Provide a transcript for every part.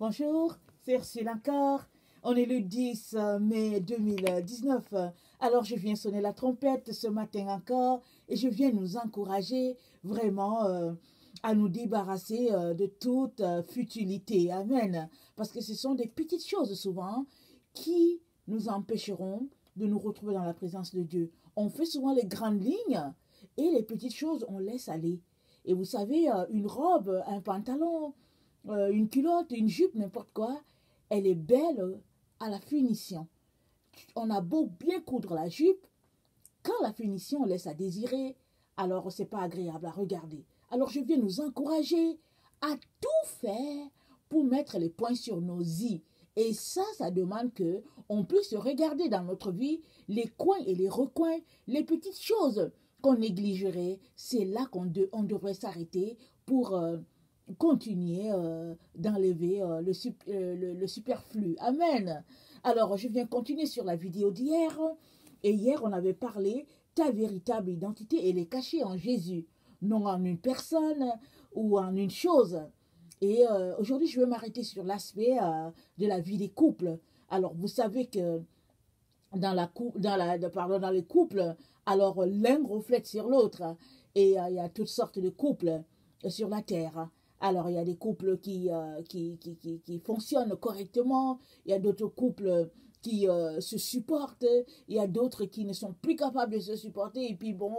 Bonjour, c'est Ursule encore. On est le 10 mai 2019. Alors je viens sonner la trompette ce matin encore et je viens nous encourager vraiment à nous débarrasser de toute futilité. Amen. Parce que ce sont des petites choses souvent qui nous empêcheront de nous retrouver dans la présence de Dieu. On fait souvent les grandes lignes et les petites choses, on laisse aller. Et vous savez, une robe, un pantalon, une culotte, une jupe, n'importe quoi, elle est belle à la finition. On a beau bien coudre la jupe, quand la finition laisse à désirer, alors c'est pas agréable à regarder. Alors je viens nous encourager à tout faire pour mettre les points sur nos i. Et ça demande que on puisse regarder dans notre vie les coins et les recoins, les petites choses qu'on négligerait. C'est là on devrait s'arrêter pour continuer d'enlever le superflu. Amen. Alors, je viens continuer sur la vidéo d'hier. Et hier, on avait parlé ta véritable identité, elle est cachée en Jésus, non en une personne ou en une chose. Et aujourd'hui, je vais m'arrêter sur l'aspect de la vie des couples. Alors, vous savez que dans les couples, alors l'un reflète sur l'autre. Et il y a toutes sortes de couples sur la terre. Alors, il y a des couples qui fonctionnent correctement. Il y a d'autres couples qui se supportent. Il y a d'autres qui ne sont plus capables de se supporter. Et puis, bon,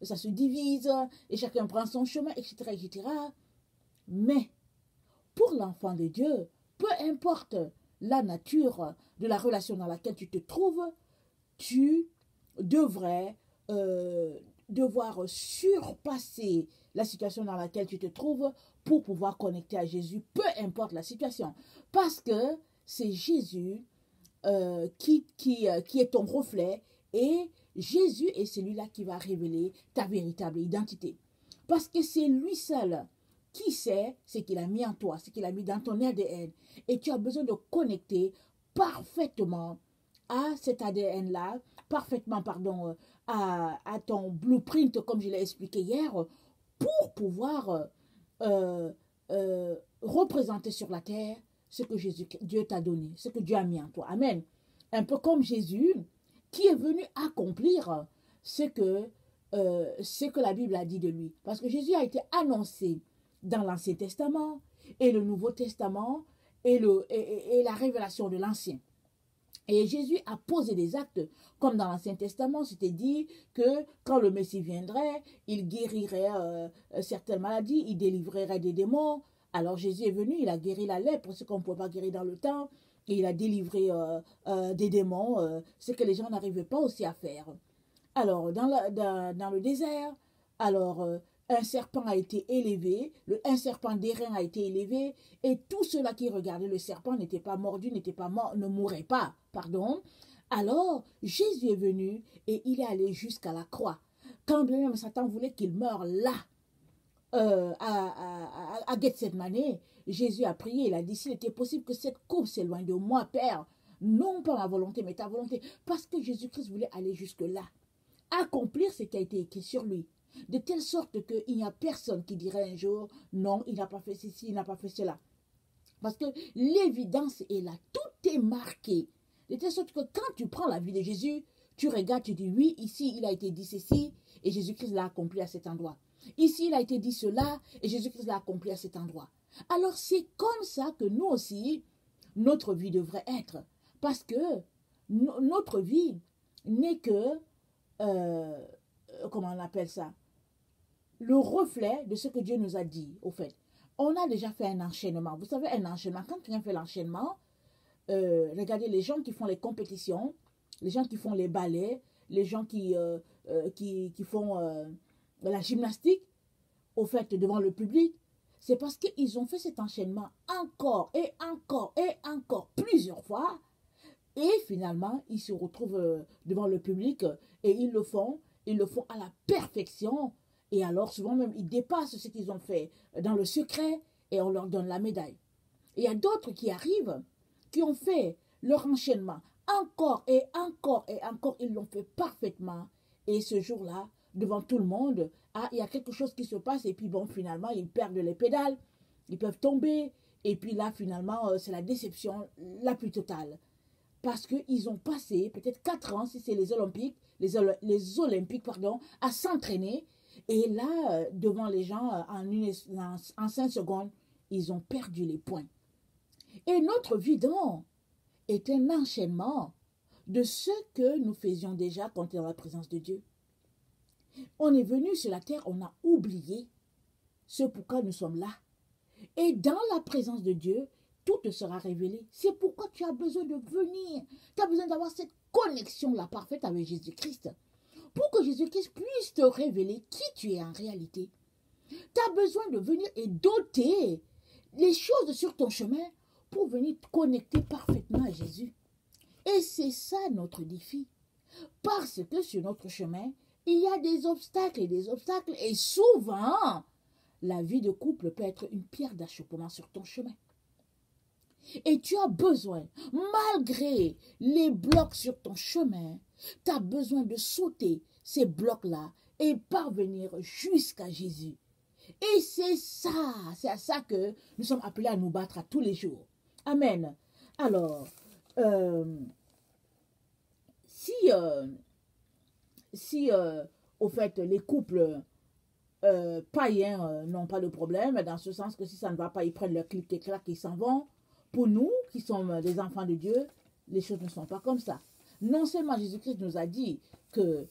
ça se divise. Et chacun prend son chemin, etc., etc. Mais, pour l'enfant de Dieu, peu importe la nature de la relation dans laquelle tu te trouves, tu devrais devoir surpasser la situation dans laquelle tu te trouves pour pouvoir connecter à Jésus, peu importe la situation. Parce que c'est Jésus qui est ton reflet et Jésus est celui-là qui va révéler ta véritable identité. Parce que c'est lui seul qui sait ce qu'il a mis en toi, ce qu'il a mis dans ton ADN. Et tu as besoin de connecter parfaitement à cet ADN-là, parfaitement, pardon, à ton blueprint, comme je l'ai expliqué hier, pour pouvoir représenter sur la terre ce que Dieu t'a donné, ce que Dieu a mis en toi. Amen. Un peu comme Jésus, qui est venu accomplir ce que la Bible a dit de lui. Parce que Jésus a été annoncé dans l'Ancien Testament et le Nouveau Testament et la révélation de l'Ancien. Et Jésus a posé des actes, comme dans l'Ancien Testament, c'était dit que quand le Messie viendrait, il guérirait certaines maladies, il délivrerait des démons. Alors Jésus est venu, il a guéri la lèpre, ce qu'on ne pouvait pas guérir dans le temps, et il a délivré des démons, ce que les gens n'arrivaient pas aussi à faire. Alors, dans le désert, alors un serpent a été élevé, un serpent d'airain a été élevé, et tous ceux-là qui regardaient le serpent n'étaient pas mordus, ne mouraient pas, pardon. Alors, Jésus est venu et il est allé jusqu'à la croix. Quand bien même Satan voulait qu'il meure là, à Gethsemane, Jésus a prié, il a dit, s'il était possible que cette coupe s'éloigne de moi, Père, non pas ma volonté, mais ta volonté, parce que Jésus-Christ voulait aller jusque-là, accomplir ce qui a été écrit sur lui. De telle sorte qu'il n'y a personne qui dirait un jour, non, il n'a pas fait ceci, il n'a pas fait cela. Parce que l'évidence est là, tout est marqué. De telle sorte que quand tu prends la vie de Jésus, tu regardes, tu dis, oui, ici, il a été dit ceci, et Jésus-Christ l'a accompli à cet endroit. Ici, il a été dit cela, et Jésus-Christ l'a accompli à cet endroit. Alors, c'est comme ça que nous aussi, notre vie devrait être. Parce que notre vie n'est que, comment on appelle ça, le reflet de ce que Dieu nous a dit, au fait. On a déjà fait un enchaînement. Vous savez, un enchaînement, quand quelqu'un fait l'enchaînement, regardez les gens qui font les compétitions, les gens qui font les ballets, les gens qui font la gymnastique, au fait, devant le public, c'est parce qu'ils ont fait cet enchaînement encore et encore et encore plusieurs fois. Et finalement, ils se retrouvent devant le public et ils le font à la perfection. Et alors, souvent même, ils dépassent ce qu'ils ont fait dans le secret et on leur donne la médaille. Et il y a d'autres qui arrivent, qui ont fait leur enchaînement encore et encore et encore. Ils l'ont fait parfaitement. Et ce jour-là, devant tout le monde, il y a quelque chose qui se passe et puis bon, finalement, ils perdent les pédales. Ils peuvent tomber, Et puis là, finalement, c'est la déception la plus totale. Parce qu'ils ont passé peut-être 4 ans, si c'est les Olympiques, les Olympiques, pardon, à s'entraîner. Et là, devant les gens, en 5 secondes, ils ont perdu les points. Et notre vie, donc, est un enchaînement de ce que nous faisions déjà quand on était dans la présence de Dieu. On est venu sur la terre, on a oublié ce pourquoi nous sommes là. Et dans la présence de Dieu, tout te sera révélé. C'est pourquoi tu as besoin de venir. Tu as besoin d'avoir cette connexion-là parfaite avec Jésus-Christ. Pour que Jésus-Christ puisse te révéler qui tu es en réalité. Tu as besoin de venir et doter les choses sur ton chemin pour venir te connecter parfaitement à Jésus. Et c'est ça notre défi. Parce que sur notre chemin, il y a des obstacles et des obstacles. Et souvent, la vie de couple peut être une pierre d'achoppement sur ton chemin. Et tu as besoin, malgré les blocs sur ton chemin, tu as besoin de sauter ces blocs-là et parvenir jusqu'à Jésus. Et c'est à ça que nous sommes appelés à nous battre à tous les jours. Amen. Alors, au fait, les couples païens n'ont pas de problème, dans ce sens que si ça ne va pas, ils prennent leur clic et clac et ils s'en vont. Pour nous, qui sommes des enfants de Dieu, les choses ne sont pas comme ça. Non seulement Jésus-Christ nous a dit que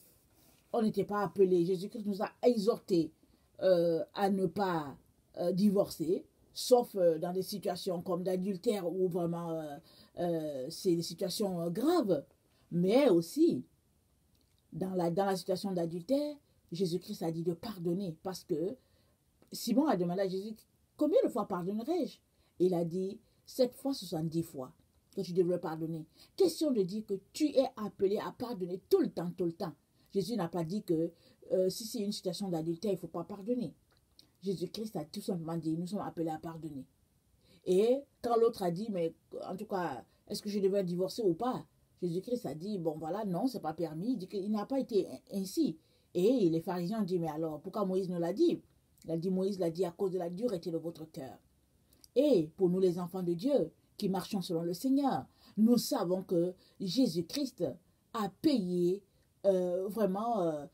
on n'était pas appelé, Jésus-Christ nous a exhorté à ne pas divorcer, sauf dans des situations comme d'adultère où vraiment c'est des situations graves, mais aussi dans la situation d'adultère, Jésus-Christ a dit de pardonner parce que Simon a demandé à Jésus, combien de fois pardonnerai-je? Il a dit, 7 fois, 70 fois que tu devrais pardonner. Question de dire que tu es appelé à pardonner tout le temps, tout le temps. Jésus n'a pas dit que si c'est une situation d'adultère, il ne faut pas pardonner. Jésus-Christ a tout simplement dit, nous sommes appelés à pardonner. Et quand l'autre a dit, mais en tout cas, est-ce que je devrais divorcer ou pas? Jésus-Christ a dit, bon voilà, non, c'est pas permis. Il dit qu'il n'a pas été ainsi. Et les pharisiens ont dit, mais alors, pourquoi Moïse nous l'a dit? Il a dit, Moïse l'a dit à cause de la dureté de votre cœur. Et pour nous les enfants de Dieu, qui marchons selon le Seigneur, nous savons que Jésus-Christ a payé vraiment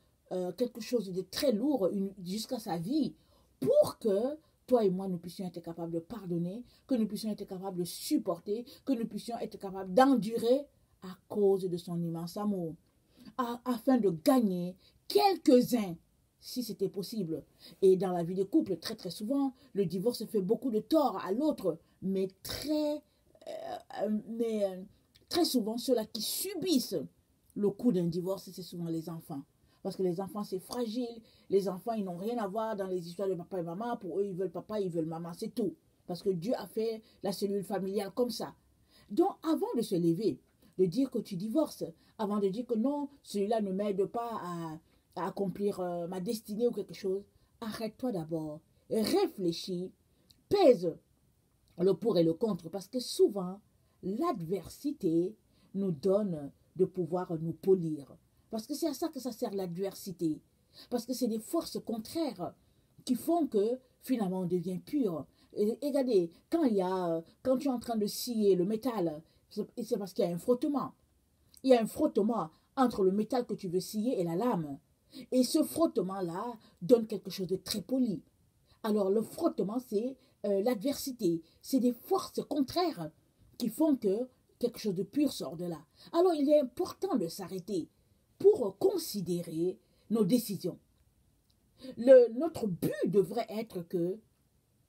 quelque chose de très lourd jusqu'à sa vie pour que toi et moi, nous puissions être capables de pardonner, que nous puissions être capables de supporter, que nous puissions être capables d'endurer à cause de son immense amour, afin de gagner quelques-uns, si c'était possible. Et dans la vie de couple, très très souvent, le divorce fait beaucoup de tort à l'autre, mais très souvent, ceux-là qui subissent le coup d'un divorce, c'est souvent les enfants. Parce que les enfants, c'est fragile. Les enfants, ils n'ont rien à voir dans les histoires de papa et maman. Pour eux, ils veulent papa, ils veulent maman, c'est tout. Parce que Dieu a fait la cellule familiale comme ça. Donc, avant de se lever, de dire que tu divorces, avant de dire que non, celui-là ne m'aide pas à accomplir ma destinée ou quelque chose, arrête-toi d'abord, réfléchis, pèse le pour et le contre, parce que souvent, l'adversité nous donne de pouvoir nous polir. Parce que c'est à ça que ça sert l'adversité. Parce que c'est des forces contraires qui font que finalement on devient pur. Et regardez, quand tu es en train de scier le métal, c'est parce qu'il y a un frottement. Il y a un frottement entre le métal que tu veux scier et la lame. Et ce frottement-là donne quelque chose de très poli. Alors le frottement, c'est l'adversité. C'est des forces contraires qui font que quelque chose de pur sort de là. Alors il est important de s'arrêter pour considérer nos décisions. Notre but devrait être que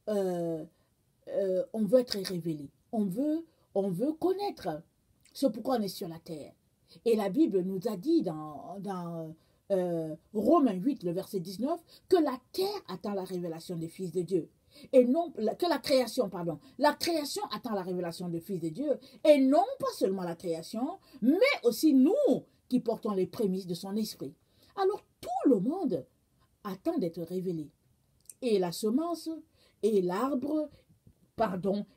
on veut être révélé. On veut connaître ce pourquoi on est sur la terre. Et la Bible nous a dit dans Romains 8, le verset 19, que la terre attend la révélation des fils de Dieu. Et non que la création attend la révélation des fils de Dieu. Et non pas seulement la création, mais aussi nous qui portons les prémices de son esprit. Alors tout le monde attend d'être révélé. Et la semence, et l'arbre,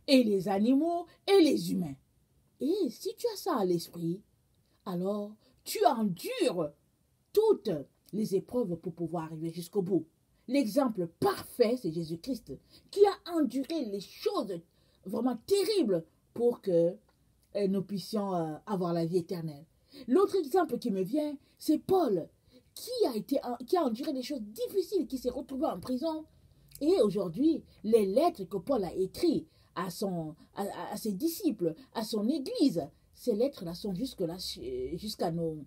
et les animaux, et les humains. Et si tu as ça à l'esprit, alors tu endures toutes les épreuves pour pouvoir arriver jusqu'au bout. L'exemple parfait, c'est Jésus-Christ, qui a enduré les choses vraiment terrible pour que nous puissions avoir la vie éternelle. L'autre exemple qui me vient, c'est Paul, qui a enduré des choses difficiles, qui s'est retrouvé en prison. Et aujourd'hui, les lettres que Paul a écrites à ses disciples, à son église, ces lettres-là sont jusque-là, jusqu'à nos,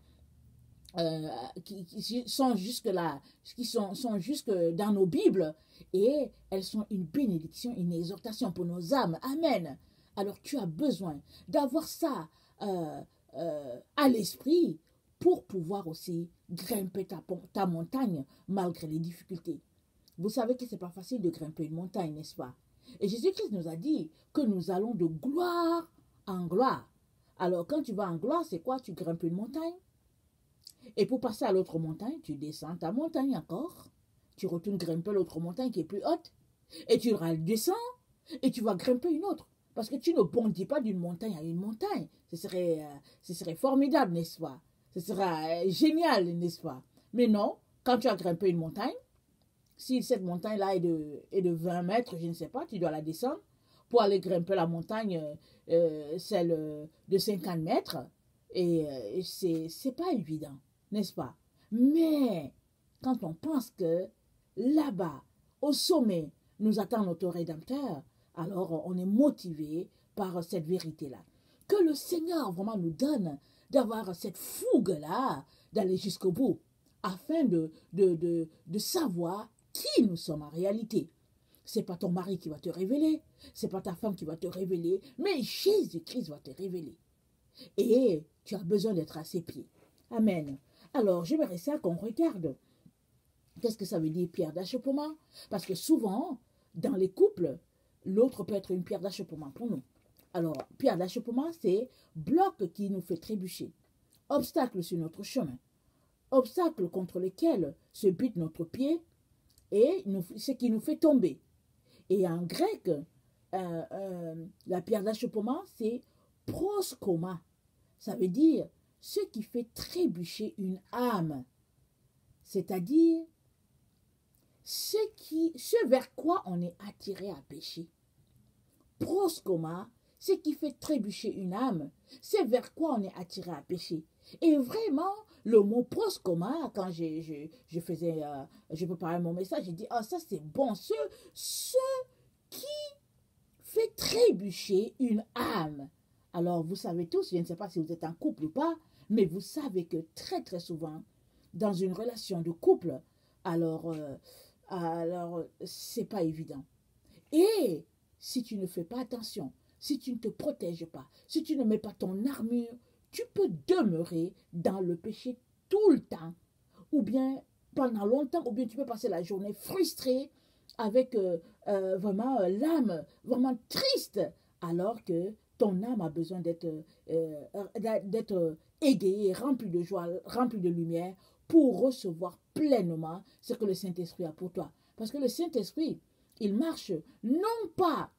qui sont jusque-là, sont jusque dans nos Bibles, et elles sont une bénédiction, une exhortation pour nos âmes. Amen. Alors tu as besoin d'avoir ça à l'esprit pour pouvoir aussi grimper ta montagne malgré les difficultés. Vous savez que ce n'est pas facile de grimper une montagne, n'est-ce pas? Et Jésus-Christ nous a dit que nous allons de gloire en gloire. Alors quand tu vas en gloire, c'est quoi? Tu grimpes une montagne. Et pour passer à l'autre montagne, tu descends ta montagne encore. Tu retournes grimper l'autre montagne qui est plus haute. Et tu redescends et tu vas grimper une autre. Parce que tu ne bondis pas d'une montagne à une montagne. Ce serait formidable, n'est-ce pas? Ce sera génial, n'est-ce pas? Mais non, quand tu as grimpé une montagne, si cette montagne-là est de 20 mètres, je ne sais pas, tu dois la descendre pour aller grimper la montagne, celle de 50 mètres. Et c'est pas évident, n'est-ce pas? Mais quand on pense que là-bas, au sommet, nous attend notre Rédempteur, alors on est motivé par cette vérité-là. Que le Seigneur vraiment nous donne d'avoir cette fougue-là, d'aller jusqu'au bout, afin de savoir qui nous sommes en réalité. C'est pas ton mari qui va te révéler, c'est pas ta femme qui va te révéler, mais Jésus-Christ va te révéler. Et tu as besoin d'être à ses pieds. Amen. Alors, j'aimerais ça qu'on regarde. Qu'est-ce que ça veut dire pierre d'achoppement? Parce que souvent, dans les couples, l'autre peut être une pierre d'achoppement pour nous. Alors, pierre d'achoppement, c'est bloc qui nous fait trébucher, obstacle sur notre chemin, obstacle contre lequel se bute notre pied et ce qui nous fait tomber. Et en grec, la pierre d'achoppement, c'est proskoma. Ça veut dire ce qui fait trébucher une âme, c'est-à-dire ce vers quoi on est attiré à pécher. Proskoma, ce qui fait trébucher une âme, c'est vers quoi on est attiré à pécher. Et vraiment, le mot proskoma, quand je préparais mon message, j'ai dit, ah, ça c'est bon, ce qui fait trébucher une âme. Alors, vous savez tous, je ne sais pas si vous êtes en couple ou pas, mais vous savez que très très souvent, dans une relation de couple, alors c'est pas évident. Et si tu ne fais pas attention, si tu ne te protèges pas, si tu ne mets pas ton armure, tu peux demeurer dans le péché tout le temps, ou bien pendant longtemps, ou bien tu peux passer la journée frustré avec vraiment l'âme vraiment triste, alors que ton âme a besoin d'être égayée, remplie de joie, remplie de lumière, pour recevoir pleinement ce que le Saint-Esprit a pour toi. Parce que le Saint-Esprit, il marche non pas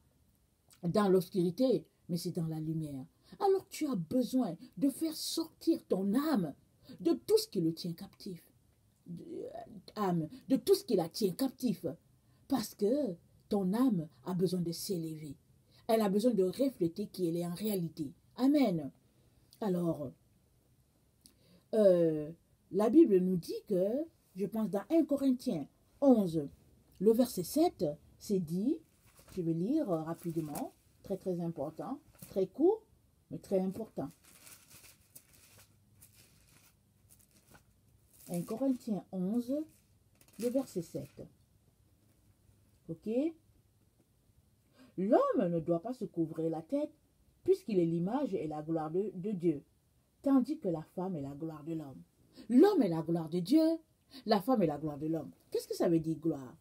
dans l'obscurité, mais c'est dans la lumière. Alors tu as besoin de faire sortir ton âme de tout ce qui le tient captif. De tout ce qui la tient captif. Parce que ton âme a besoin de s'élever. Elle a besoin de refléter qui elle est en réalité. Amen. Alors, la Bible nous dit que, je pense dans 1 Corinthiens 11, le verset 7, c'est dit, je vais lire rapidement, très très important, très court, mais très important. 1 Corinthiens 11, le verset 7. Ok? L'homme ne doit pas se couvrir la tête, puisqu'il est l'image et la gloire de Dieu, tandis que la femme est la gloire de l'homme. L'homme est la gloire de Dieu, la femme est la gloire de l'homme. Qu'est-ce que ça veut dire gloire?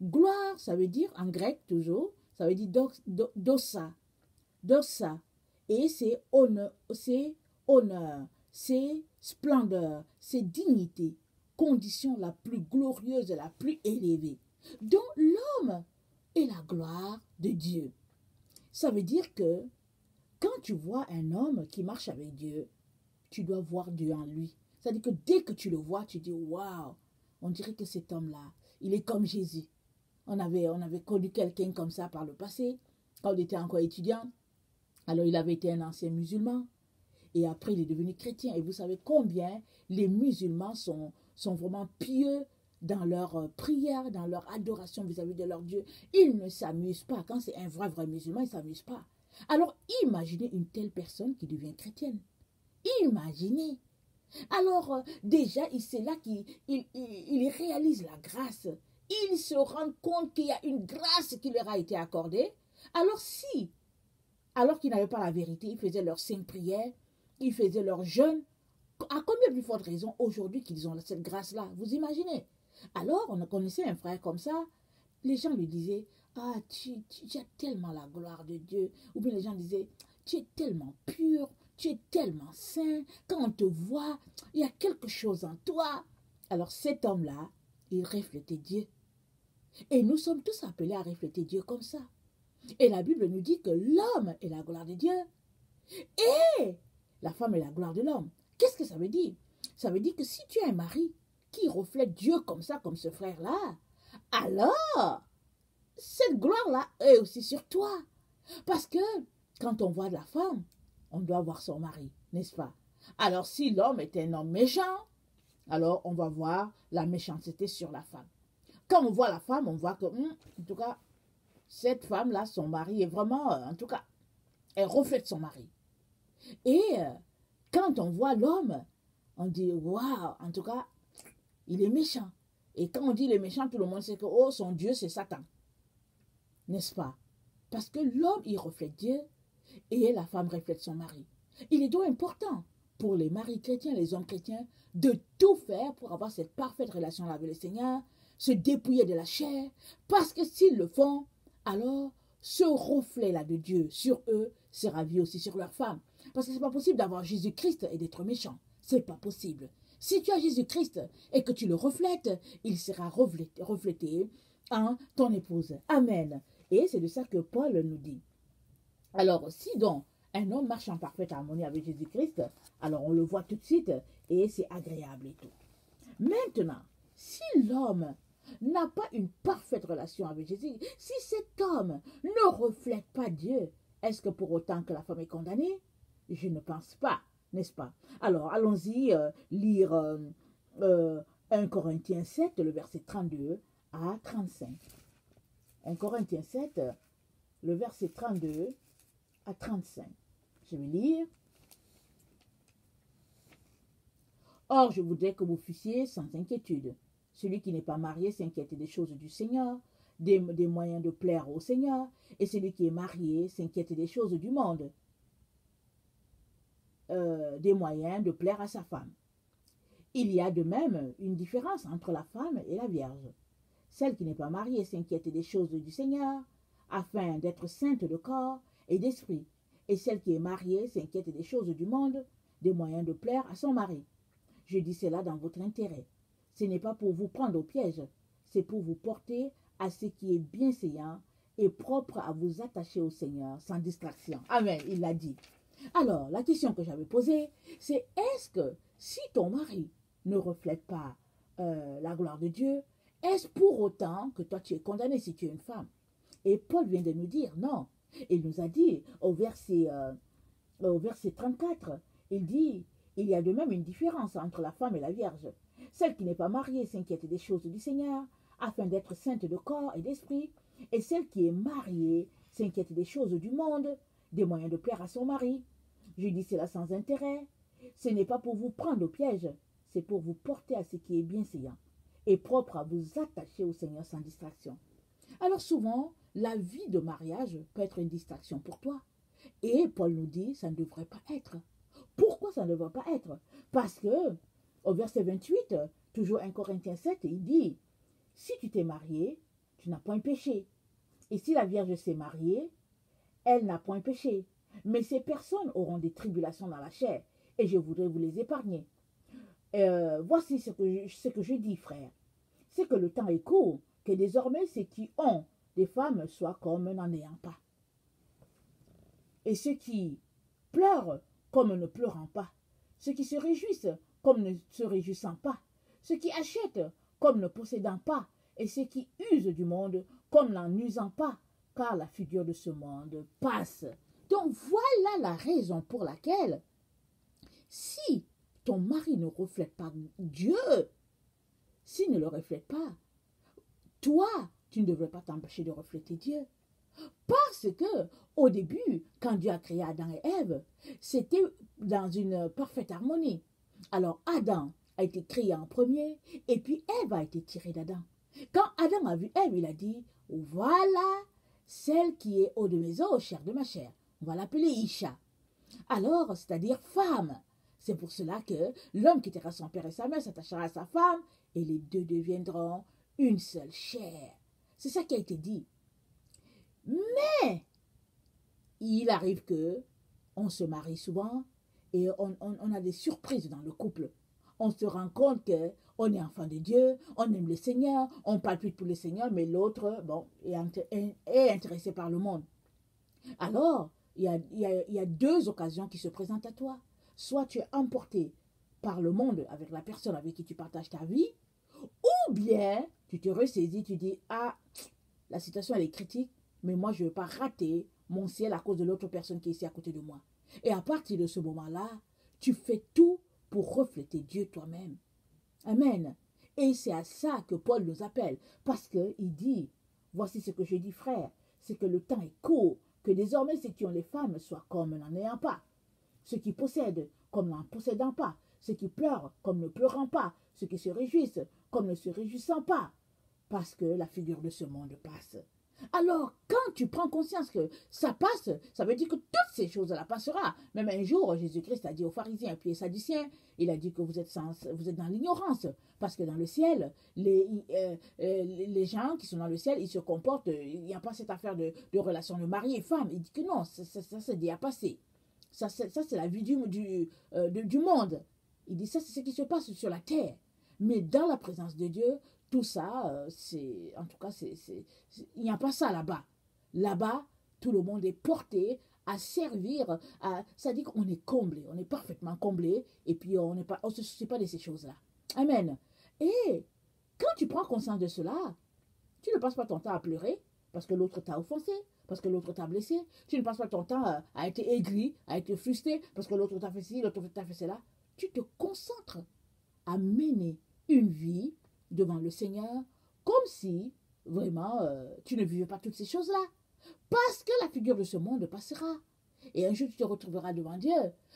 Gloire, ça veut dire, en grec toujours, ça veut dire doxa. Doxa. Et c'est honneur, c'est splendeur, c'est dignité, condition la plus glorieuse et la plus élevée. Donc l'homme est la gloire de Dieu. Ça veut dire que quand tu vois un homme qui marche avec Dieu, tu dois voir Dieu en lui. C'est-à-dire que dès que tu le vois, tu dis waouh, on dirait que cet homme-là, il est comme Jésus. On avait connu quelqu'un comme ça par le passé. quand il était encore étudiant. Alors, il avait été un ancien musulman. Et après, il est devenu chrétien. Et vous savez combien les musulmans sont vraiment pieux dans leur prière, dans leur adoration vis-à-vis de leur Dieu. Ils ne s'amusent pas. Quand c'est un vrai musulman, ils ne s'amusent pas. Alors, imaginez une telle personne qui devient chrétienne. Imaginez. Alors, déjà, c'est là qu'il réalise la grâce. Ils se rendent compte qu'il y a une grâce qui leur a été accordée. Alors qu'ils n'avaient pas la vérité, ils faisaient leurs 5 prières, ils faisaient leurs jeûnes. À combien plus forte raison aujourd'hui qu'ils ont cette grâce-là? Vous imaginez? Alors, on connaissait un frère comme ça. Les gens lui disaient, ah, tu as tellement la gloire de Dieu. Ou bien les gens disaient, tu es tellement pur, tu es tellement saint. Quand on te voit, il y a quelque chose en toi. Alors cet homme-là, il reflétait Dieu. Et nous sommes tous appelés à refléter Dieu comme ça. Et la Bible nous dit que l'homme est la gloire de Dieu. Et la femme est la gloire de l'homme. Qu'est-ce que ça veut dire? Ça veut dire que si tu as un mari qui reflète Dieu comme ça, comme ce frère-là, alors cette gloire-là est aussi sur toi. Parce que quand on voit de la femme, on doit voir son mari, n'est-ce pas? Alors si l'homme est un homme méchant, alors on va voir la méchanceté sur la femme. Quand on voit la femme, on voit que, en tout cas, cette femme-là, son mari est vraiment, en tout cas, elle reflète son mari. Et quand on voit l'homme, on dit, waouh, en tout cas, il est méchant. Et quand on dit il est méchant, tout le monde sait que, oh, son Dieu, c'est Satan. N'est-ce pas? Parce que l'homme, il reflète Dieu et la femme reflète son mari. Il est donc important pour les maris chrétiens, les hommes chrétiens, de tout faire pour avoir cette parfaite relation avec le Seigneur, se dépouiller de la chair, parce que s'ils le font, alors ce reflet-là de Dieu sur eux sera vu aussi sur leurs femmes. Parce que ce n'est pas possible d'avoir Jésus-Christ et d'être méchant. Ce n'est pas possible. Si tu as Jésus-Christ et que tu le reflètes, il sera reflété en ton épouse. Amen. Et c'est de ça que Paul nous dit. Alors, si donc un homme marche en parfaite harmonie avec Jésus-Christ, alors on le voit tout de suite et c'est agréable et tout. Maintenant, si l'homme n'a pas une parfaite relation avec Jésus, si cet homme ne reflète pas Dieu, est-ce que pour autant que la femme est condamnée? Je ne pense pas, n'est-ce pas? Alors, allons-y lire 1 Corinthiens 7, le verset 32 à 35. 1 Corinthiens 7, le verset 32 à 35. Je vais lire. Or, je voudrais que vous fussiez sans inquiétude. Celui qui n'est pas marié s'inquiète des choses du Seigneur, des moyens de plaire au Seigneur, et celui qui est marié s'inquiète des choses du monde, des moyens de plaire à sa femme. Il y a de même une différence entre la femme et la vierge. Celle qui n'est pas mariée s'inquiète des choses du Seigneur, afin d'être sainte de corps et d'esprit, et celle qui est mariée s'inquiète des choses du monde, des moyens de plaire à son mari. Je dis cela dans votre intérêt. Ce n'est pas pour vous prendre au piège, c'est pour vous porter à ce qui est bienséant et propre à vous attacher au Seigneur sans distraction. Amen, il l'a dit. Alors, la question que j'avais posée, c'est est-ce que si ton mari ne reflète pas la gloire de Dieu, est-ce pour autant que toi tu es condamné si tu es une femme? Et Paul vient de nous dire non. Il nous a dit au verset 34, il dit, il y a de même une différence entre la femme et la vierge. Celle qui n'est pas mariée s'inquiète des choses du Seigneur, afin d'être sainte de corps et d'esprit, et celle qui est mariée s'inquiète des choses du monde, des moyens de plaire à son mari. Je dis cela sans intérêt. Ce n'est pas pour vous prendre au piège, c'est pour vous porter à ce qui est bienséant et propre à vous attacher au Seigneur sans distraction. Alors souvent, la vie de mariage peut être une distraction pour toi. Et Paul nous dit, ça ne devrait pas être. Pourquoi ça ne devrait pas être? Parce que, au verset 28, toujours 1 Corinthiens 7, il dit, si tu t'es marié, tu n'as point péché. Et si la Vierge s'est mariée, elle n'a point péché. Mais ces personnes auront des tribulations dans la chair, et je voudrais vous les épargner. Voici ce que je dis, frère. C'est que le temps est court, que désormais ceux qui ont des femmes soient comme n'en ayant pas. Et ceux qui pleurent comme ne pleurant pas. Ceux qui se réjouissent comme ne se réjouissant pas. Ceux qui achètent comme ne possédant pas. Et ceux qui usent du monde comme n'en usant pas. car la figure de ce monde passe. Donc voilà la raison pour laquelle, si ton mari ne reflète pas Dieu, s'il ne le reflète pas, toi, tu ne devrais pas t'empêcher de refléter Dieu. Parce que, au début, quand Dieu a créé Adam et Ève, c'était dans une parfaite harmonie. Alors, Adam a été créé en premier, et puis Ève a été tirée d'Adam. Quand Adam a vu Ève, il a dit, voilà celle qui est haut de mes os, chair de ma chair. On va l'appeler Isha. Alors, c'est-à-dire femme. C'est pour cela que l'homme quittera son père et sa mère, s'attachera à sa femme, et les deux deviendront une seule chair. C'est ça qui a été dit. Mais, il arrive que on se marie souvent et on a des surprises dans le couple. On se rend compte qu'on est enfant de Dieu, on aime le Seigneur, on palpite pour le Seigneur, mais l'autre, bon, est intéressé par le monde. Alors, il y a deux occasions qui se présentent à toi. Soit tu es emporté par le monde avec la personne avec qui tu partages ta vie, ou bien tu te ressaisis, tu dis, ah, la situation elle est critique, mais moi je ne veux pas rater mon ciel à cause de l'autre personne qui est ici à côté de moi. Et à partir de ce moment-là, tu fais tout pour refléter Dieu toi-même. Amen. Et c'est à ça que Paul nous appelle, parce qu'il dit, voici ce que je dis frère, c'est que le temps est court, que désormais ceux qui ont les femmes soient comme n'en ayant pas, ceux qui possèdent comme n'en possédant pas, ceux qui pleurent comme ne pleurant pas, ceux qui se réjouissent comme ne se réjouissant pas, parce que la figure de ce monde passe. Alors, quand tu prends conscience que ça passe, ça veut dire que toutes ces choses-là passera. Même un jour, Jésus-Christ a dit aux pharisiens et puis aux sadduciens, il a dit que vous êtes dans l'ignorance. Parce que dans le ciel, les gens qui sont dans le ciel, ils se comportent, il n'y a pas cette affaire de relation de mari et femme. Il dit que non, ça c'est déjà passé. Ça c'est la vie du monde. Il dit ça, c'est ce qui se passe sur la terre. Mais dans la présence de Dieu, tout ça, en tout cas, il n'y a pas ça là-bas. Là-bas, tout le monde est porté à servir, ça dit qu'on est comblé, on est parfaitement comblé, et puis on ne se soucie pas de ces choses-là. Amen. Et quand tu prends conscience de cela, tu ne passes pas ton temps à pleurer, parce que l'autre t'a offensé, parce que l'autre t'a blessé. Tu ne passes pas ton temps à être aigri, à être frustré, parce que l'autre t'a fait ci, l'autre t'a fait cela. Tu te concentres à mener une vie devant le Seigneur, comme si vraiment tu ne vivais pas toutes ces choses-là. Parce que la figure de ce monde passera. Et un jour tu te retrouveras devant Dieu.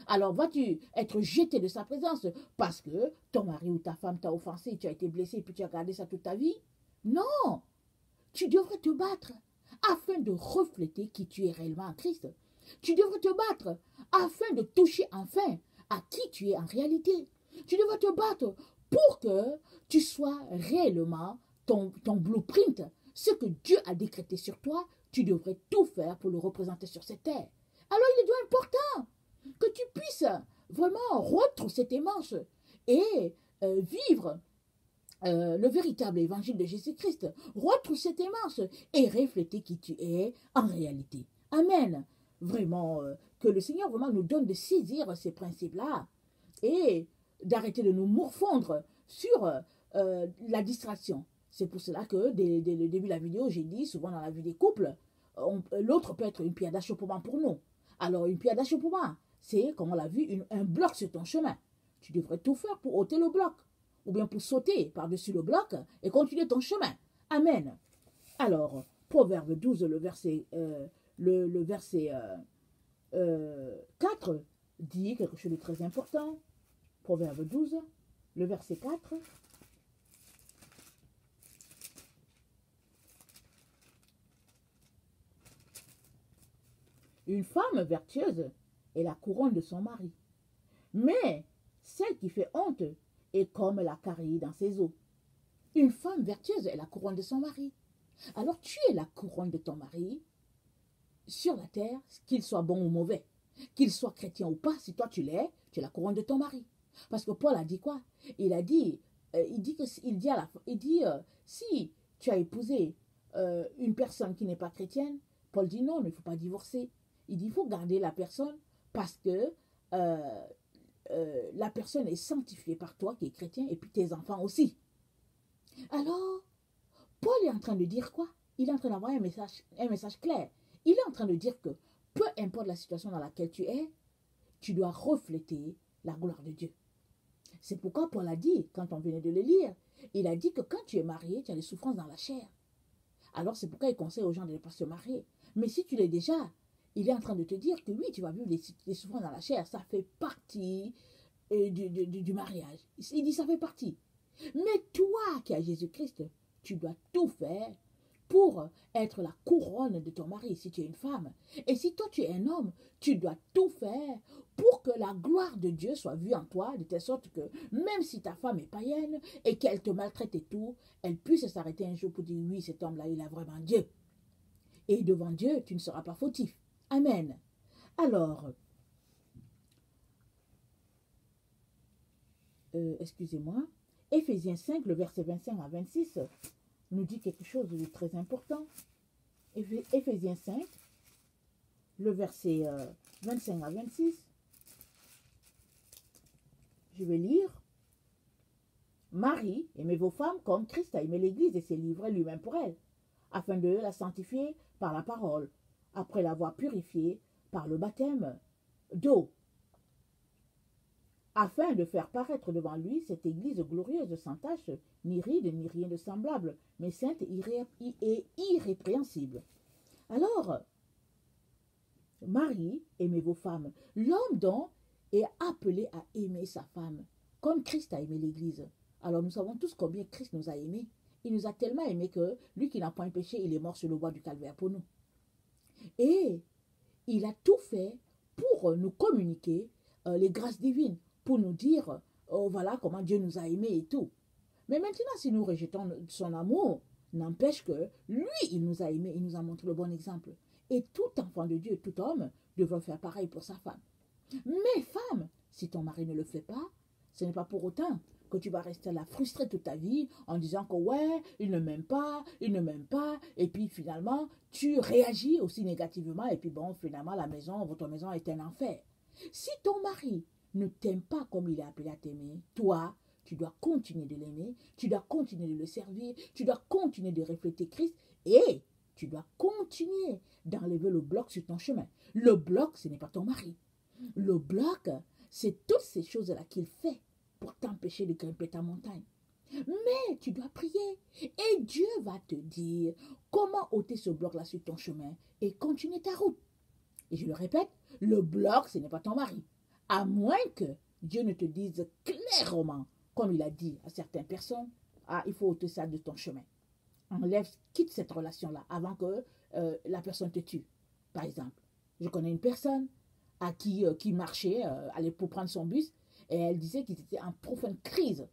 Alors vas-tu être jeté de sa présence parce que ton mari ou ta femme t'a offensé, tu as été blessé et puis tu as gardé ça toute ta vie? Non. Tu devrais te battre afin de refléter qui tu es réellement en Christ. Tu devrais te battre afin de toucher enfin à qui tu es en réalité. Tu devrais te battre pour que tu sois réellement ton blueprint. Ce que Dieu a décrété sur toi, tu devrais tout faire pour le représenter sur cette terre. Alors il est important que tu puisses vraiment retrousser tes manches et vivre le véritable évangile de Jésus-Christ. Retrousser tes manches et refléter qui tu es en réalité. Amen. Vraiment, que le Seigneur vraiment nous donne de saisir ces principes-là et d'arrêter de nous morfondre sur la distraction. C'est pour cela que dès le début de la vidéo, j'ai dit, souvent dans la vie des couples, l'autre peut être une pierre d'achoppement pour nous. Alors, une pierre d'achoppement, c'est, comme on l'a vu, un bloc sur ton chemin. Tu devrais tout faire pour ôter le bloc, ou bien pour sauter par-dessus le bloc et continuer ton chemin. Amen. Alors, Proverbe 12, le verset 4 dit quelque chose de très important. Proverbe 12, le verset 4. Une femme vertueuse est la couronne de son mari. Mais celle qui fait honte est comme la carie dans ses os. Une femme vertueuse est la couronne de son mari. Alors tu es la couronne de ton mari sur la terre, qu'il soit bon ou mauvais. Qu'il soit chrétien ou pas, si toi tu es la couronne de ton mari. Parce que Paul a dit quoi? Il a dit, si tu as épousé une personne qui n'est pas chrétienne, Paul dit non, il ne faut pas divorcer. Il dit, il faut garder la personne parce que la personne est sanctifiée par toi qui es chrétien et puis tes enfants aussi. Alors, Paul est en train de dire quoi? il est en train d'avoir un message clair. Il est en train de dire que peu importe la situation dans laquelle tu es, tu dois refléter la gloire de Dieu. C'est pourquoi Paul a dit, quand on venait de le lire, il a dit que quand tu es marié, tu as des souffrances dans la chair. Alors c'est pourquoi il conseille aux gens de ne pas se marier. Mais si tu l'es déjà, il est en train de te dire que oui, tu vas vivre des souffrances dans la chair. Ça fait partie du mariage. Il dit ça fait partie. Mais toi qui as Jésus-Christ, tu dois tout faire pour être la couronne de ton mari si tu es une femme. Et si toi tu es un homme, tu dois tout faire pour que la gloire de Dieu soit vue en toi, de telle sorte que même si ta femme est païenne et qu'elle te maltraite et tout, elle puisse s'arrêter un jour pour dire oui, cet homme-là, il a vraiment Dieu. Et devant Dieu, tu ne seras pas fautif. Amen. Alors, excusez-moi, Éphésiens 5, le verset 25 à 26, nous dit quelque chose de très important. Éphésiens 5, le verset 25 à 26, je vais lire. Marie, aimez vos femmes comme Christ a aimé l'Église et s'est livré lui-même pour elle, afin de la sanctifier par la parole, après l'avoir purifiée par le baptême d'eau, afin de faire paraître devant lui cette Église glorieuse, sans tache, ni ride, ni rien de semblable, mais sainte et irrépréhensible. Alors, Marie, aimez vos femmes. L'homme donc est appelé à aimer sa femme, comme Christ a aimé l'Église. Alors nous savons tous combien Christ nous a aimés. Il nous a tellement aimés que lui qui n'a point péché, il est mort sur le bois du calvaire pour nous. Et il a tout fait pour nous communiquer les grâces divines, pour nous dire, voilà comment Dieu nous a aimés et tout. Mais maintenant, si nous rejetons son amour, n'empêche que lui, il nous a aimés, il nous a montré le bon exemple. Et tout enfant de Dieu, tout homme, devrait faire pareil pour sa femme. Mais femme, si ton mari ne le fait pas, ce n'est pas pour autant que tu vas rester là frustré toute ta vie en disant que ouais, il ne m'aime pas, et puis finalement, tu réagis aussi négativement, et puis bon, finalement, votre maison est un enfer. Si ton mari ne t'aime pas comme il est appelé à t'aimer, toi, tu dois continuer de l'aimer, tu dois continuer de le servir, tu dois continuer de refléter Christ, et tu dois continuer d'enlever le bloc sur ton chemin. Le bloc, ce n'est pas ton mari. Le bloc, c'est toutes ces choses-là qu'il fait pour t'empêcher de grimper ta montagne. Mais tu dois prier et Dieu va te dire comment ôter ce bloc-là sur ton chemin et continuer ta route. Et je le répète, le bloc, ce n'est pas ton mari. À moins que Dieu ne te dise clairement, comme il a dit à certaines personnes, ah, il faut ôter ça de ton chemin. Enlève, quitte cette relation-là avant que la personne te tue. Par exemple, je connais une personne à qui marchait, allait pour prendre son bus, et elle disait qu'il était en profonde crise.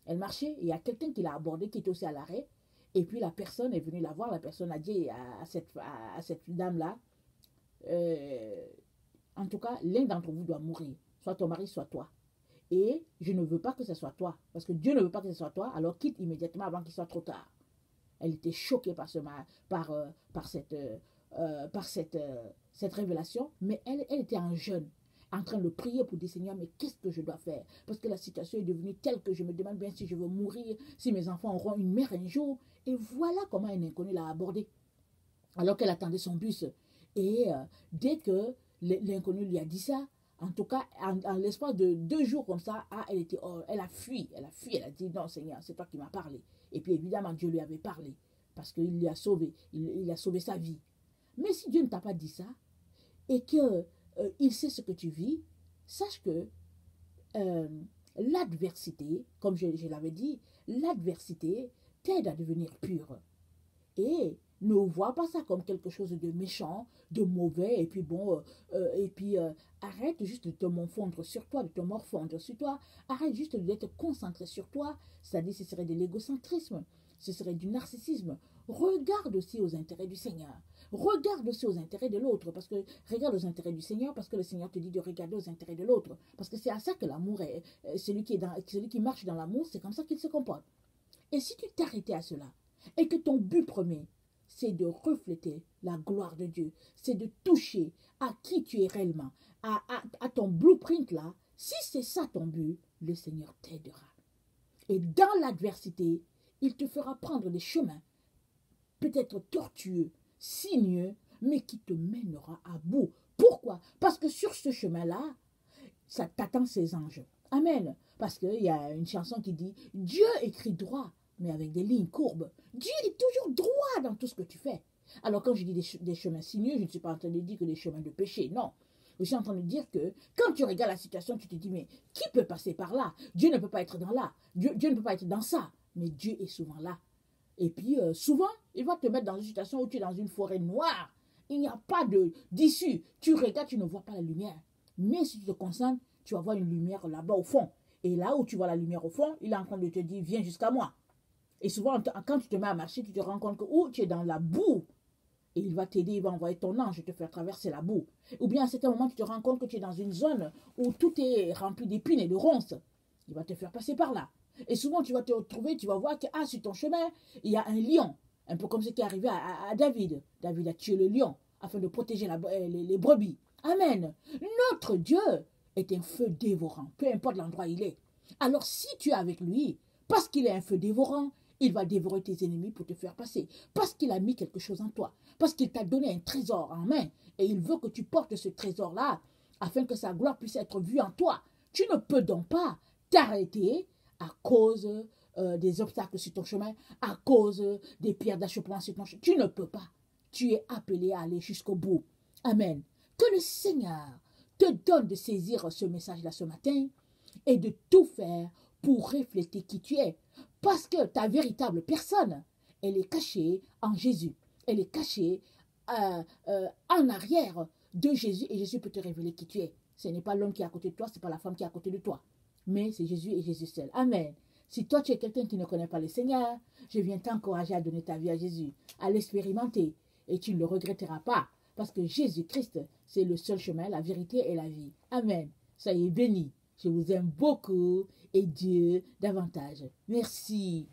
Elle marchait, et il y a quelqu'un qui l'a abordé, qui était aussi à l'arrêt, et puis la personne est venue la voir, la personne a dit à cette dame-là, en tout cas, l'un d'entre vous doit mourir, soit ton mari, soit toi. Et je ne veux pas que ce soit toi, parce que Dieu ne veut pas que ce soit toi, alors quitte immédiatement avant qu'il soit trop tard. Elle était choquée par cette révélation, mais elle était en jeûne, en train de prier pour dire Seigneur, mais qu'est-ce que je dois faire? Parce que la situation est devenue telle que je me demande bien si je veux mourir, si mes enfants auront une mère un jour. Et voilà comment un inconnu l'a abordée, alors qu'elle attendait son bus. Et dès que l'inconnu lui a dit ça, en tout cas, en l'espace de 2 jours comme ça, elle a fui, elle a dit non Seigneur, c'est toi qui m'as parlé. Et puis évidemment, Dieu lui avait parlé, parce qu'il lui a sauvé, il a sauvé sa vie. Mais si Dieu ne t'a pas dit ça, et qu'il sait ce que tu vis, sache que l'adversité, comme je l'avais dit, l'adversité t'aide à devenir pur. Et ne vois pas ça comme quelque chose de méchant, de mauvais, et puis bon, arrête juste de te morfondre sur toi, de te morfondre sur toi, arrête juste d'être concentré sur toi, c'est-à-dire ce serait de l'égocentrisme, ce serait du narcissisme. Regarde aussi aux intérêts du Seigneur, regarde aussi aux intérêts de l'autre, parce que regarde aux intérêts du Seigneur, parce que le Seigneur te dit de regarder aux intérêts de l'autre, parce que c'est à ça que l'amour est, celui qui marche dans l'amour, c'est comme ça qu'il se comporte. Et si tu t'arrêtais à cela, et que ton but premier, c'est de refléter la gloire de Dieu, c'est de toucher à qui tu es réellement, à ton blueprint là, si c'est ça ton but, le Seigneur t'aidera. Et dans l'adversité, il te fera prendre des chemins peut-être tortueux, sinueux, mais qui te mènera à bout. Pourquoi? Parce que sur ce chemin-là, ça t'attend ses anges. Amen. Parce qu'il y a une chanson qui dit « Dieu écrit droit, mais avec des lignes courbes. Dieu est toujours droit dans tout ce que tu fais. » Alors quand je dis des chemins sinueux, je ne suis pas en train de dire que des chemins de péché, non. Je suis en train de dire que quand tu regardes la situation, tu te dis « Mais qui peut passer par là? Dieu ne peut pas être dans là. Dieu ne peut pas être dans ça. » Mais Dieu est souvent là. Et puis souvent, il va te mettre dans une situation où tu es dans une forêt noire. Il n'y a pas d'issue. Tu regardes, tu ne vois pas la lumière. Mais si tu te concentres, tu vas voir une lumière là-bas au fond. Et là où tu vois la lumière au fond, il est en train de te dire, viens jusqu'à moi. Et souvent, quand tu te mets à marcher, tu te rends compte que tu es dans la boue. Et il va t'aider, il va envoyer ton ange te faire traverser la boue. Ou bien à certains moments, tu te rends compte que tu es dans une zone où tout est rempli d'épines et de ronces. Il va te faire passer par là. Et souvent, tu vas te retrouver, tu vas voir que sur ton chemin, il y a un lion. Un peu comme ce qui est arrivé à David. David a tué le lion afin de protéger les brebis. Amen. Notre Dieu est un feu dévorant, peu importe l'endroit où il est. Alors si tu es avec lui, parce qu'il est un feu dévorant, il va dévorer tes ennemis pour te faire passer. Parce qu'il a mis quelque chose en toi. Parce qu'il t'a donné un trésor en main. Et il veut que tu portes ce trésor-là afin que sa gloire puisse être vue en toi. Tu ne peux donc pas t'arrêter à cause des obstacles sur ton chemin, à cause des pierres d'achoppement sur ton chemin. Tu ne peux pas. Tu es appelé à aller jusqu'au bout. Amen. Que le Seigneur te donne de saisir ce message-là ce matin et de tout faire pour refléter qui tu es. Parce que ta véritable personne, elle est cachée en Jésus. Elle est cachée en arrière de Jésus et Jésus peut te révéler qui tu es. Ce n'est pas l'homme qui est à côté de toi, ce n'est pas la femme qui est à côté de toi. Mais c'est Jésus et Jésus seul. Amen. Si toi tu es quelqu'un qui ne connaît pas le Seigneur, je viens t'encourager à donner ta vie à Jésus, à l'expérimenter et tu ne le regretteras pas. Parce que Jésus-Christ, c'est le seul chemin, la vérité et la vie. Amen. Soyez bénis. Je vous aime beaucoup et Dieu davantage. Merci.